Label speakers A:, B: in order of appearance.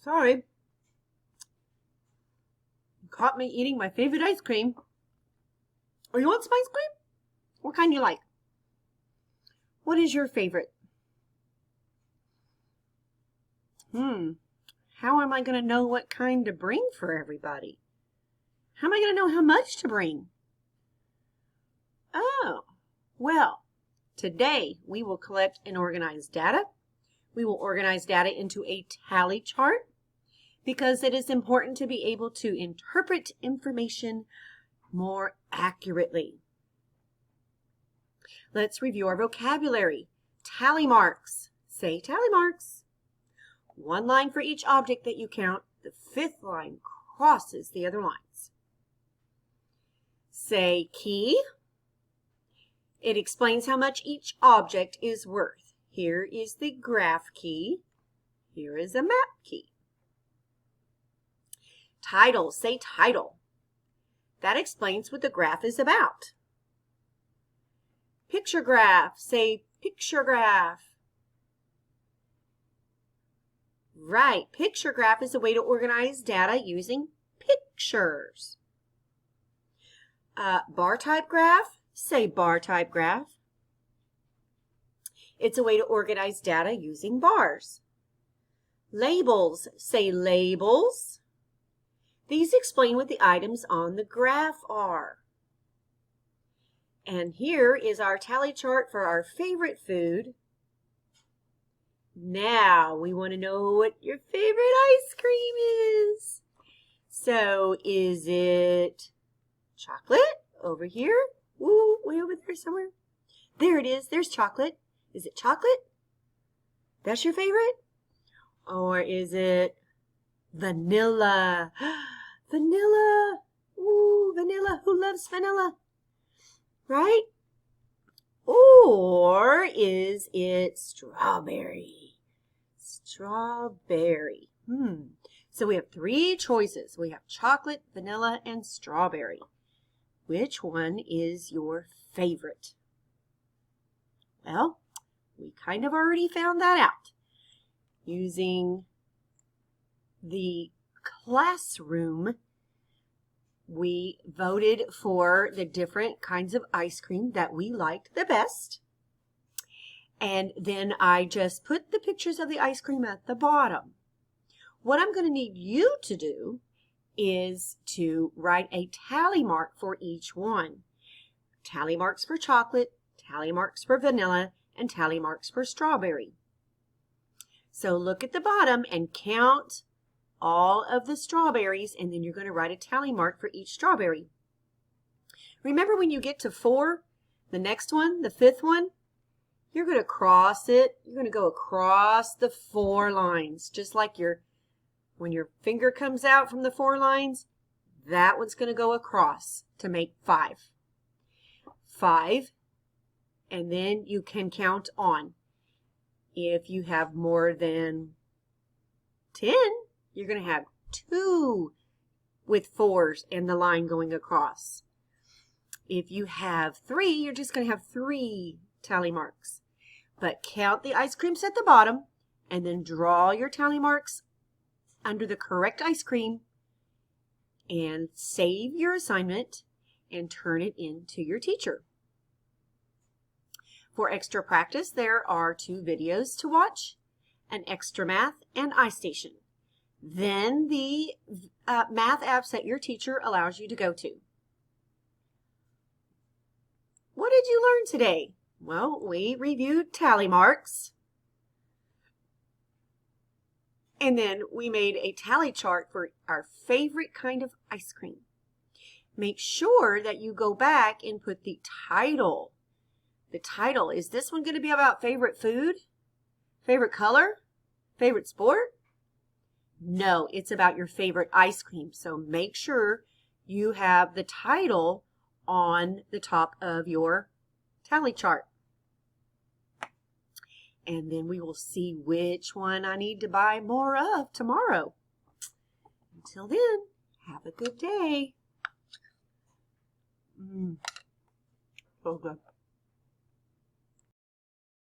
A: Sorry. You caught me eating my favorite ice cream. Oh, you want some ice cream? What kind do you like? What is your favorite? How am I going to know what kind to bring for everybody? How am I going to know how much to bring? Oh, well, today we will collect and organize data. We will organize data into a tally chart because it is important to be able to interpret information more accurately. Let's review our vocabulary. Tally marks. Say tally marks. One line for each object that you count. The fifth line crosses the other lines. Say key. It explains how much each object is worth. Here is the graph key. Here is a map key. Title. Say title. That explains what the graph is about. Picture graph. Say picture graph. Right, picture graph is a way to organize data using pictures. Bar type graph. Say bar type graph. It's a way to organize data using bars. Labels. Say labels. These explain what the items on the graph are. And here is our tally chart for our favorite food. Now we want to know what your favorite ice cream is. So is it chocolate over here? Ooh, way over there somewhere. There it is. There's chocolate. Is it chocolate? That's your favorite? Or is it vanilla? Vanilla. Ooh, vanilla. Who loves vanilla? Right? Or is it strawberry? Strawberry. So we have three choices. We have chocolate, vanilla, and strawberry. Which one is your favorite? Well, we kind of already found that out. Using the classroom, we voted for the different kinds of ice cream that we liked the best. And then I just put the pictures of the ice cream at the bottom. What I'm going to need you to do is to write a tally mark for each one. Tally marks for chocolate, tally marks for vanilla, and tally marks for strawberry. So look at the bottom and count all of the strawberries, and then you're going to write a tally mark for each strawberry. Remember when you get to 4, the next one, the fifth one, you're going to cross it. You're going to go across the 4 lines, just like when your finger comes out from the 4 lines, that one's going to go across to make 5. 5, and then you can count on. If you have more than 10, you're going to have 2 with 4s and the line going across. If you have 3, you're just going to have 3 tally marks. But count the ice creams at the bottom and then draw your tally marks under the correct ice cream and save your assignment and turn it in to your teacher. For extra practice, there are 2 videos to watch, an Extra Math and iStation. Then the math apps that your teacher allows you to go to. What did you learn today? Well, we reviewed tally marks. And then we made a tally chart for our favorite kind of ice cream. Make sure that you go back and put the title. The title, is this one going to be about favorite food? Favorite color? Favorite sport? No, it's about your favorite ice cream. So make sure you have the title on the top of your tally chart. And then we will see which one I need to buy more of tomorrow. Until then, have a good day. So good.